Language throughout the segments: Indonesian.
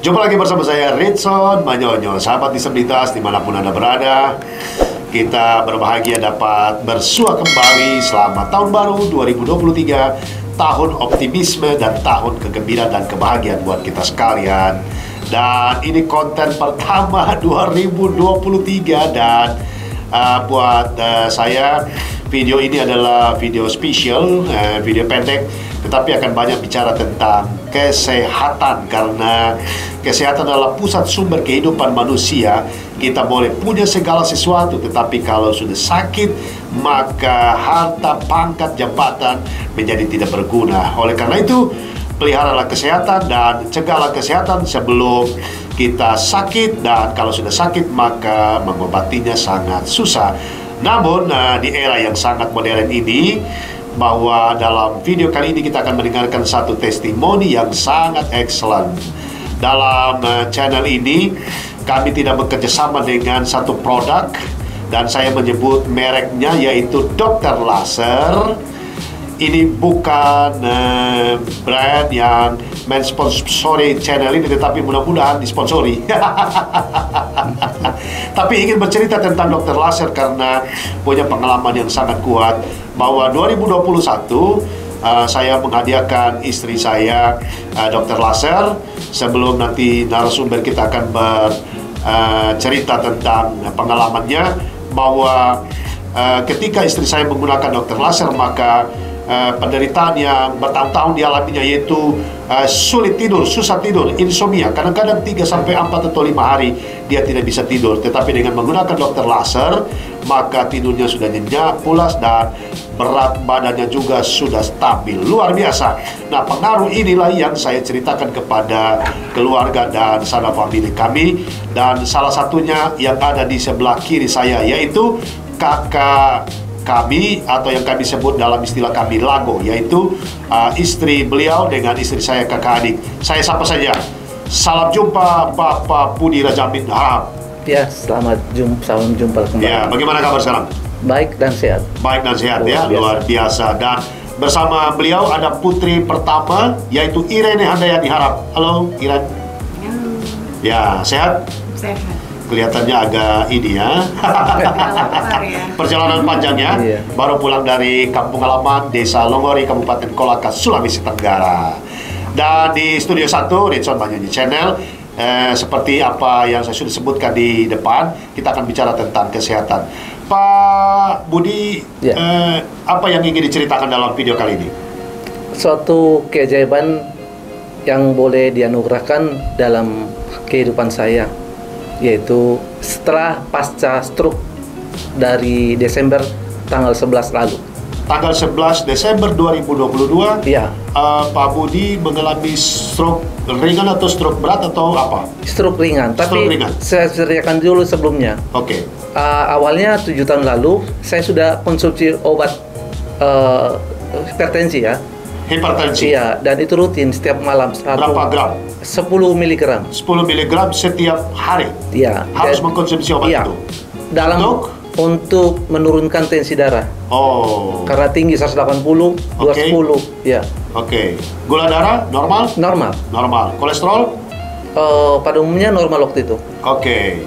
Jumpa lagi bersama saya Ritson Manyonyo. Sahabat disabilitas dimanapun Anda berada, kita berbahagia dapat bersua kembali. Selamat tahun baru 2023, tahun optimisme dan tahun kegembiraan dan kebahagiaan buat kita sekalian. Dan ini konten pertama 2023 dan buat saya video ini adalah video spesial, video pendek, tetapi akan banyak bicara tentang kesehatan, karena kesehatan adalah pusat sumber kehidupan manusia. Kita boleh punya segala sesuatu, tetapi kalau sudah sakit, maka harta, pangkat, jabatan menjadi tidak berguna. Oleh karena itu, peliharalah kesehatan dan cegahlah kesehatan sebelum kita sakit, dan kalau sudah sakit maka mengobatinya sangat susah. Namun di era yang sangat modern ini, bahwa dalam video kali ini kita akan mendengarkan satu testimoni yang sangat excellent. Dalam channel ini kami tidak bekerja sama dengan satu produk, dan saya menyebut mereknya yaitu Dr. Laser. Ini bukan brand yang mensponsori channel ini, tetapi mudah-mudahan disponsori. Tapi ingin bercerita tentang Dr. Laser karena punya pengalaman yang sangat kuat. Bahwa 2021 saya menghadiahkan istri saya Dr. Laser. Sebelum nanti narasumber kita akan bercerita tentang pengalamannya, bahwa ketika istri saya menggunakan Dr. Laser, maka penderitaan yang bertahun-tahun dialaminya, yaitu sulit tidur, susah tidur, insomnia. Kadang-kadang 3-4 atau 5 hari dia tidak bisa tidur. Tetapi dengan menggunakan Dr. Laser, maka tidurnya sudah nyenyak, pulas, dan berat badannya juga sudah stabil. Luar biasa. Nah, pengaruh inilah yang saya ceritakan kepada keluarga dan sanak famili kami. Dan salah satunya yang ada di sebelah kiri saya, yaitu kakak kami, atau yang kami sebut dalam istilah kami Lago, yaitu istri beliau dengan istri saya, kakak adik. Saya sapa saja. Salam jumpa Bapak Budi Rajamin Harap. Ya, salam jumpa kembali. Ya, bagaimana kabar sekarang? Baik dan sehat. Baik dan sehat, ya, luar biasa. Dan bersama beliau ada putri pertama, yaitu Irene Handayani Harap. Halo, Irene. Halo. Ya, sehat? Sehat. Kelihatannya agak ini ya. Lapar ya. Perjalanan panjang ya. Iya. Baru pulang dari kampung halaman Desa Longori, Kabupaten Kolaka, Sulawesi Tenggara. Dan di Studio 1 Ritson Manyonyo Channel, seperti apa yang saya sudah sebutkan di depan, kita akan bicara tentang kesehatan. Pak Budi, Ya. apa yang ingin diceritakan dalam video kali ini? Suatu keajaiban yang boleh dianugerahkan dalam kehidupan saya, yaitu setelah pasca stroke dari Desember tanggal 11 lalu. Tanggal 11 Desember 2022, Ya, Pak Budi mengalami stroke ringan atau stroke berat atau apa? stroke ringan. Stroke Tapi ringan. saya ceritakan dulu sebelumnya. Oke. Awalnya 7 tahun lalu saya sudah konsumsi obat hipertensi ya. Hipertensi. Iya, dan itu rutin setiap malam. Berapa gram? 10 miligram. 10 miligram setiap hari. Iya. Harus Dan- mengkonsumsi obat iya. itu. Untuk menurunkan tensi darah. Oh. Karena tinggi 180, 210. Ya, Oke. Gula darah normal? normal. Normal. Kolesterol? Pada umumnya normal waktu itu. Oke.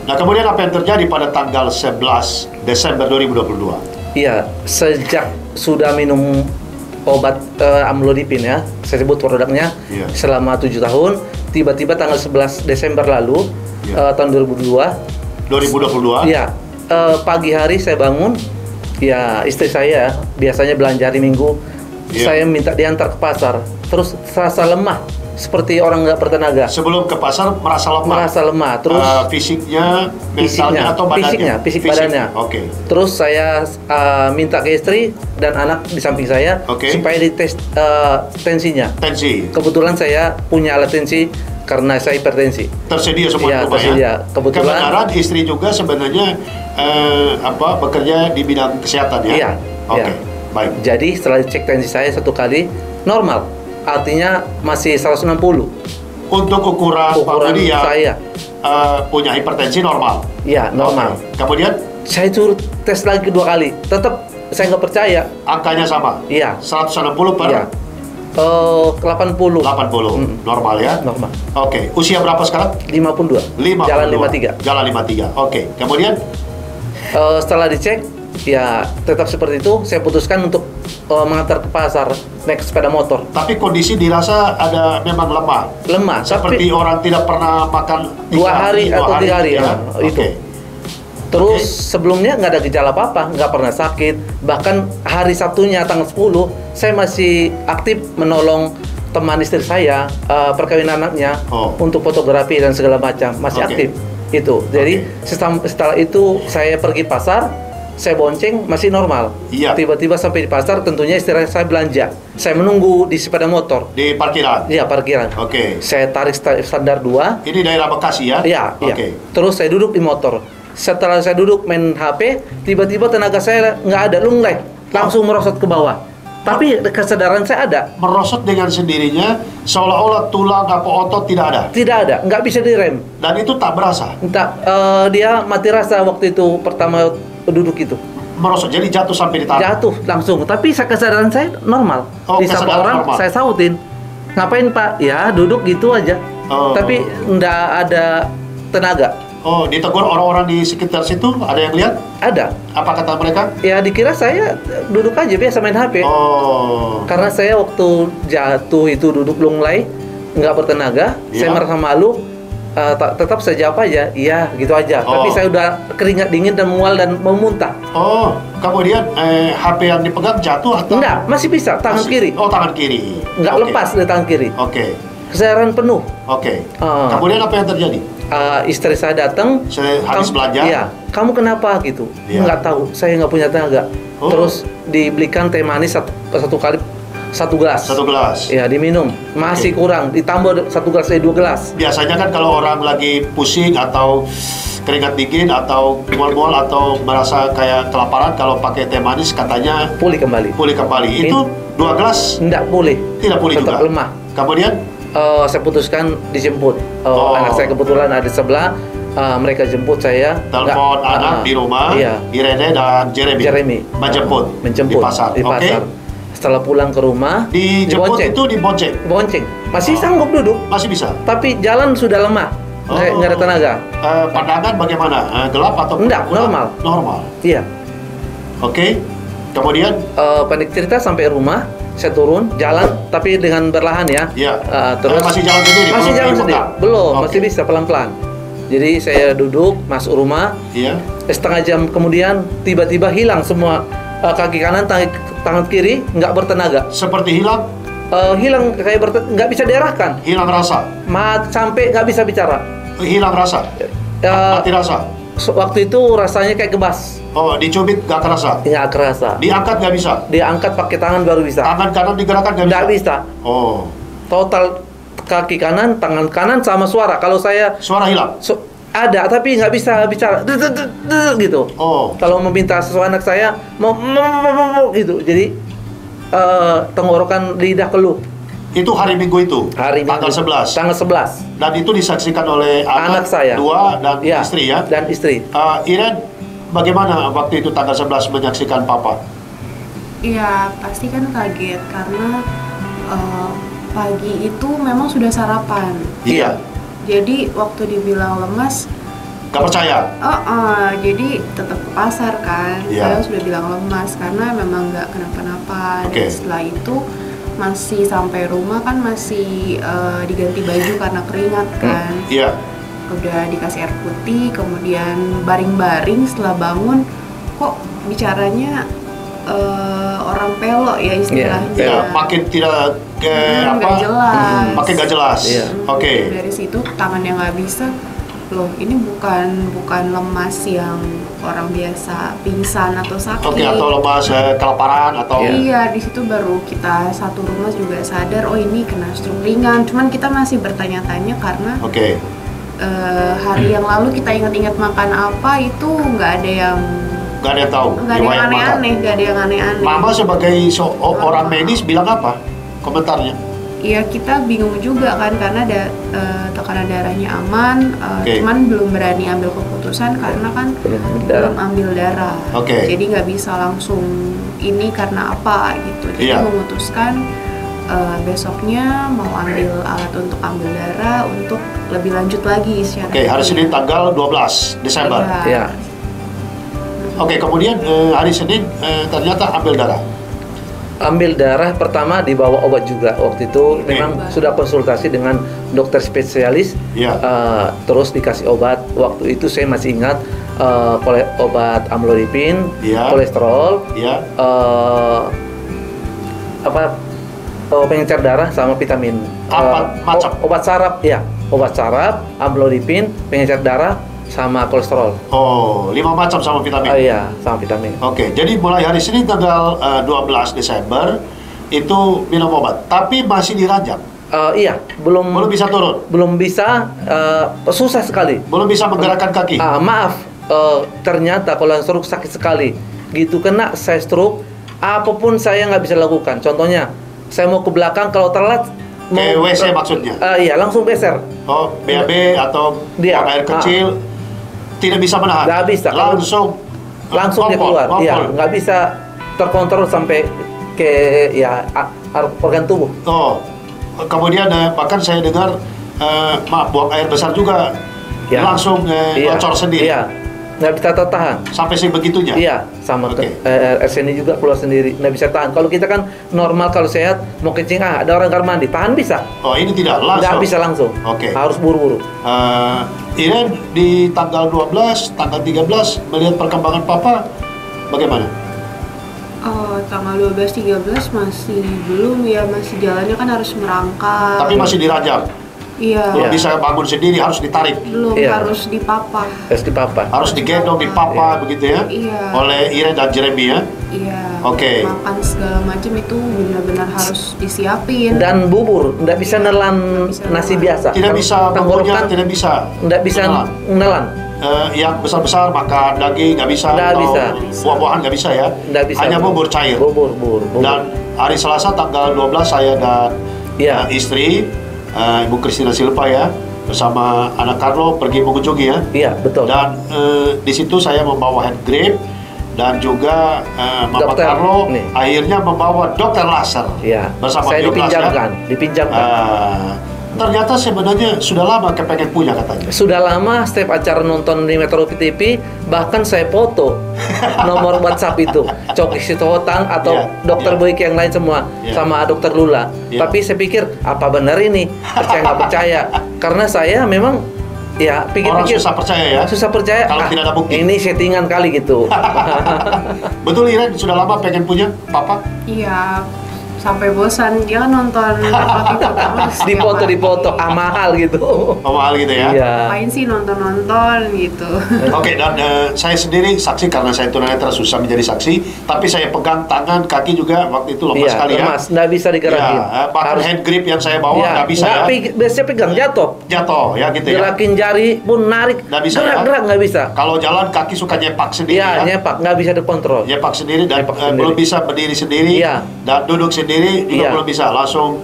Nah, kemudian apa yang terjadi pada tanggal 11 Desember 2022? Iya, sejak sudah minum obat amlodipin ya, saya sebut produknya, Iya. selama 7 tahun, tiba-tiba tanggal 11 Desember lalu, Iya. tahun 2022, 2022? iya, pagi hari saya bangun, ya istri saya biasanya belanja hari Minggu, Iya. saya minta diantar ke pasar, terus terasa lemah, seperti orang nggak bertenaga, Sebelum ke pasar merasa lemah? merasa lemah, terus fisiknya, mentalnya, atau badannya? fisik badannya. Oke. Terus saya minta ke istri dan anak di samping saya Oke. supaya dites tensinya. Tensi. Kebetulan saya punya alat tensi karena saya hipertensi. Tersedia semua Iya, di rumah tersedia. ya? Kebetulan- Kebenaran istri juga sebenarnya bekerja di bidang kesehatan ya? Iya, Oke, iya. baik. Jadi setelah dicek tensi saya 1 kali normal, artinya masih 160. Untuk ukuran Pak Ukuran Budi yang saya, punya hipertensi normal? ya normal. Oke. Kemudian Saya suruh tes lagi 2 kali, tetap saya nggak percaya. angkanya sama? Iya. 160 per Iya. 80. 80. Normal ya? Normal. Oke. Usia berapa sekarang? 52. 52. Jalan 53. Jalan 53. Oke. Kemudian Setelah dicek, ya tetap seperti itu. Saya putuskan untuk mengantar ke pasar naik sepeda motor. tapi kondisi dirasa ada memang lemah. Lemah, Seperti tapi orang tidak pernah makan 2 hari atau 3 hari, ya. ya, itu. Oke. Terus sebelumnya nggak ada gejala apa-apa, nggak pernah sakit. Bahkan hari Sabtunya tanggal 10, saya masih aktif menolong teman istri saya, perkawinan anaknya, untuk fotografi dan segala macam. Masih Oke. aktif. Itu. Jadi setelah itu saya pergi pasar, saya bonceng, masih normal. Iya. Tiba-tiba sampai di pasar, tentunya istri saya belanja. Saya menunggu di sepeda motor. Di parkiran. Iya, parkiran. Oke. Saya tarik standar 2. Ini daerah Bekasi ya? Iya, iya. Oke. Terus saya duduk di motor. Setelah saya duduk main HP, tiba-tiba tenaga saya nggak ada, lunglai. Langsung merosot ke bawah. Tapi kesadaran saya ada. Merosot dengan sendirinya, seolah-olah tulang apa otot tidak ada. Tidak ada, nggak bisa direm. Dan itu tak berasa. Entah, dia mati rasa waktu itu pertama duduk itu. Merosot, jadi jatuh sampai di tanah. Jatuh langsung. Tapi kesadaran saya normal. Oh, Disapa kesadaran orang, normal. saya sautin. Ngapain Pak? Ya duduk gitu aja. Oh. Tapi nggak ada tenaga. Oh, ditegur orang-orang di sekitar situ, ada yang lihat? Ada. Apa kata mereka? Ya dikira saya duduk aja biasa main HP. Oh. Karena saya waktu jatuh itu duduk lunglai, nggak bertenaga, Iya. saya merasa malu, tetap saya jawab aja, iya gitu aja. Oh. Tapi saya udah keringat dingin dan mual dan mau muntah. Oh, kemudian HP yang dipegang jatuh atau? Enggak, masih bisa, tangan Masih? kiri. Oh, tangan kiri. Nggak Oke. lepas dari tangan kiri. Oke. Kesadaran penuh. Oke. Ah. Kemudian apa yang terjadi? Istri saya datang, Saya habis belanja? Iya, kamu kenapa gitu? Iya. Nggak tahu, saya nggak punya tenaga. Oh. Terus dibelikan teh manis satu kali 1 gelas. 1 gelas. Ya diminum, masih Oke. kurang, ditambah 1 gelas 2 gelas. Biasanya kan kalau orang lagi pusing atau keringat dingin atau mual-mual atau merasa kayak kelaparan, kalau pakai teh manis katanya Pulih kembali. pulih kembali. Itu 2 gelas Nggak pulih. tidak pulih Tetap juga. lemah. Kemudian Saya putuskan dijemput. Oh. Anak saya kebetulan ada di sebelah. Mereka jemput saya. telepon anak di rumah, Iya. Irene dan Jeremy. Menjemput Menjemput di pasar. di pasar. Oke. Setelah pulang ke rumah, Dijemput dibonceng. itu dibonceng. Bonceng. Masih Oh. sanggup duduk, Masih bisa. tapi jalan sudah lemah. Nggak ada tenaga. Pandangan bagaimana? Gelap atau Enggak, kurang? normal. Normal. Iya. Oke. Kemudian Pendek cerita sampai rumah, saya turun jalan tapi dengan berlahan ya. Iya. Terus Masih jalan sendiri? Masih Belum jalan dipegang? sendiri. Belum, Oke. masih bisa pelan-pelan. Jadi saya duduk masuk rumah. Iya. Setengah jam kemudian tiba-tiba hilang semua kaki kanan, tangan kiri nggak bertenaga. Seperti hilang, Hilang kayak nggak bisa diarahkan. hilang rasa. Sampai nggak bisa bicara. Hilang rasa. Mati rasa. Waktu itu rasanya kayak kebas, Oh, dicubit gak kerasa. nggak kerasa. Diangkat gak bisa. Diangkat pakai tangan baru bisa. Tangan kanan digerakkan gak bisa. Nggak bisa. Oh, Total kaki kanan, tangan kanan sama suara. Kalau saya suara hilang. ada tapi nggak bisa bicara, gitu. Oh, Kalau meminta sesuatu anak saya mau gitu. Jadi tenggorokan lidah keluh. itu hari Minggu itu. Hari tanggal Minggu. 11. Tanggal 11. Dan itu disaksikan oleh Anak saya. 2 dan Ya, istri ya. dan istri. Iren, bagaimana waktu itu tanggal 11 menyaksikan papa? Iya, pasti kan kaget karena pagi itu memang sudah sarapan. Iya. Jadi waktu dibilang lemas, Gak percaya? jadi tetap ke pasar kan. Iya. Padahal sudah bilang lemas karena memang nggak kenapa-napa. Oke. Dan setelah itu masih sampai rumah kan masih diganti baju karena keringat kan. Iya. Udah dikasih air putih, kemudian baring-baring. Setelah bangun, kok bicaranya orang pelok ya istilahnya. Iya, makin tidak nggak jelas. makin gak jelas. Iya. Oke. Dari situ tangannya nggak bisa. Loh, ini bukan lemas yang orang biasa pingsan atau sakit. Oke, atau lemas kelaparan atau Iya, di situ baru kita satu rumah juga sadar, oh ini kena stroke ringan. Cuman kita masih bertanya-tanya karena Oke. hari yang lalu kita ingat-ingat makan apa itu nggak ada yang Gak ada yang tahu. nggak ada yang riwayat makan. aneh-aneh, nggak ada yang aneh-aneh. Mama sebagai orang medis bilang apa? Komentarnya? Iya, kita bingung juga kan karena ada tekanan darahnya aman, Oke. cuman belum berani ambil keputusan karena kan belum ambil darah. Oke. Jadi nggak bisa langsung ini karena apa gitu. Jadi Iya. memutuskan besoknya mau ambil alat untuk ambil darah untuk lebih lanjut lagi secara Oke, hari Senin tanggal 12 Desember. Iya. Ya. Oke, kemudian hari Senin ternyata ambil darah. Ambil darah pertama dibawa obat juga waktu itu memang sudah konsultasi dengan dokter spesialis. Ya. Terus dikasih obat waktu itu saya masih ingat obat amlodipin, Ya. kolesterol, Ya. pengencer darah sama vitamin. Apa macam? Obat saraf ya, obat saraf, amlodipin, pengencer darah sama kolesterol. Oh, 5 macam sama vitamin. Iya, sama vitamin. Oke, jadi mulai hari Senin tanggal 12 Desember itu minum obat, tapi masih dirajam. Iya, belum Bisa turun, belum bisa, susah sekali. belum bisa menggerakkan kaki. Maaf, ternyata kalau yang stroke sakit sekali. Gitu kena saya stroke, apapun saya nggak bisa lakukan. Contohnya, saya mau ke belakang kalau telat Ke WC maksudnya? Iya, langsung beser. Oh, BAB atau Dia. buang air kecil, tidak bisa menahan. Nggak bisa. Langsung dia keluar. Iya, nggak bisa terkontrol sampai ke organ tubuh. Oh, kemudian bahkan saya dengar buang air besar juga Ya. langsung bocor sendiri. Iya, nggak bisa tertahan. Sampai sebegitunya. Iya, sama Oke. RSN juga keluar sendiri, nggak bisa tahan. Kalau kita kan normal kalau sehat mau kencing, ada orang kamar mandi, tahan bisa. Oh, ini tidak langsung. Nggak bisa langsung. Oke. Harus buru-buru. Iren di tanggal 12, tanggal 13 melihat perkembangan Papa bagaimana? Tanggal 12-13 masih belum ya, masih jalannya kan harus merangkak. Tapi masih dirajam. Iya. Belum Iya. bisa bangun sendiri, harus ditarik. Belum, Iya. harus dipapah. Harus dipapa. Harus digendong, dipapa begitu ya. Iya. Oleh Iren dan Jeremy ya. Iya. Oke. Makan segala macam itu benar-benar harus disiapin. Dan bubur, nggak bisa nelan Nggak bisa nasi nelan. biasa. Tidak bisa Tenggorokan bumbunya, tidak bisa. nggak bisa Menelan. nelan. Yang besar-besar makan daging nggak bisa, Nggak atau bisa. buah-buahan nggak bisa ya. Nggak bisa. Hanya bubur cair. Bubur. Dan hari Selasa tanggal 12 saya dan Iya. istri Ibu Christina Silva ya bersama anak Carlo pergi mengunjungi ya. Iya, betul. Dan di situ saya membawa hand grip dan juga Mama Dokter, Carlo nih. akhirnya membawa dokter laser Iya. bersama Saya Bioglas, dipinjamkan, ya. dipinjamkan. Ternyata sebenarnya sudah lama kepengen punya katanya. Sudah lama setiap acara nonton di Metro TV, bahkan saya foto nomor WhatsApp itu Coki Sitohotang atau Iya, dokter iya. Boyke yang lain semua, Iya. sama dokter Lula. Iya. Tapi saya pikir apa benar ini, percaya nggak percaya, karena saya memang ya Orang pikir-pikir susah percaya ya. susah percaya. Kalau tidak ada bukti. Ini settingan kali gitu. Betul Iren sudah lama pengen punya Papa? Iya. Sampai bosan, dia kan nonton foto terus. Dipoto, mahal gitu. Oh, mahal gitu ya. Iya. Ngapain sih nonton gitu. Oke, dan saya sendiri saksi karena saya tunanetra susah menjadi saksi, tapi saya pegang tangan, kaki juga waktu itu lemas Iya, sekali ya. lemas, nggak bisa digerakin. Ya, bahkan hand grip yang saya bawa Iya, nggak bisa ya. biasanya pegang jatuh. Jatuh ya gitu ya. Gerakin jari pun narik, Nggak bisa ya? gerak nggak bisa. Kalau jalan kaki suka nyepak sendiri Iya, ya. nyepak, nggak bisa dikontrol. Nyepak sendiri dan Nyepak sendiri. belum bisa berdiri sendiri Iya. dan duduk sendiri juga Iya. belum bisa, langsung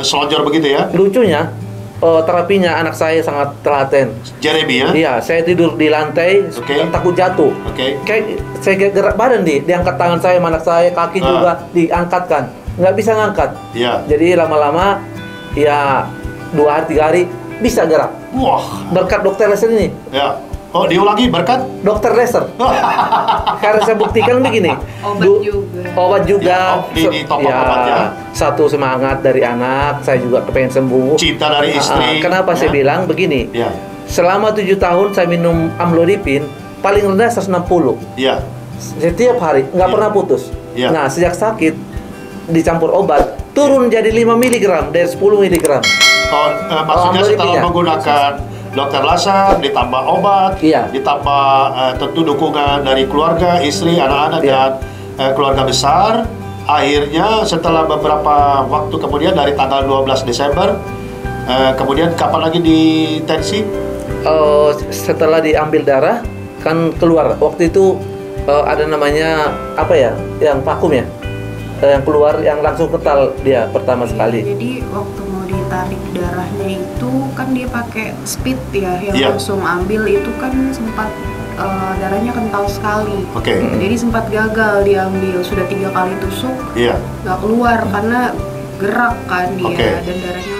selonjor begitu ya. Lucunya, terapinya anak saya sangat telaten. Jeremy ya. Iya, saya tidur di lantai, Oke. takut jatuh. Oke. Kayak saya gerak badan diangkat tangan saya, anak saya, kaki juga diangkatkan, nggak bisa ngangkat. Iya. Jadi lama-lama, ya 2 hari 3 hari bisa gerak. Wah. Berkat dokter laser ini, Ya. Oh, diulangi berkat. dokter laser. Karena saya buktikan begini. Obat juga. Ya, di top up obat ya. Satu semangat dari anak, saya juga kepengen sembuh. Cinta dari istri. Kenapa ya. saya bilang begini? Ya. Selama 7 tahun saya minum amlodipin, paling rendah 160. Iya. Setiap hari, nggak Iya. pernah putus. Iya. Nah, sejak sakit, dicampur obat, turun jadi 5 mg dari 10 mg. Oh, maksudnya amlodipin setelah ya? menggunakan dokter laser, ditambah obat, Iya. ditambah tentu dukungan dari keluarga, istri, anak-anak Iya. dan keluarga besar. Akhirnya setelah beberapa waktu kemudian dari tanggal 12 Desember, kemudian kapan lagi di tensi? Setelah diambil darah, kan keluar. Waktu itu ada namanya apa ya, yang vakum ya, yang keluar, yang langsung kental dia pertama sekali. Jadi waktu mau ditarik darahnya itu kan dia pakai speed ya, yang Iya. langsung ambil itu kan sempat darahnya kental sekali. Oke. Jadi sempat gagal diambil, sudah 3 kali tusuk Iya. nggak keluar karena gerak kan dia Oke. dan darahnya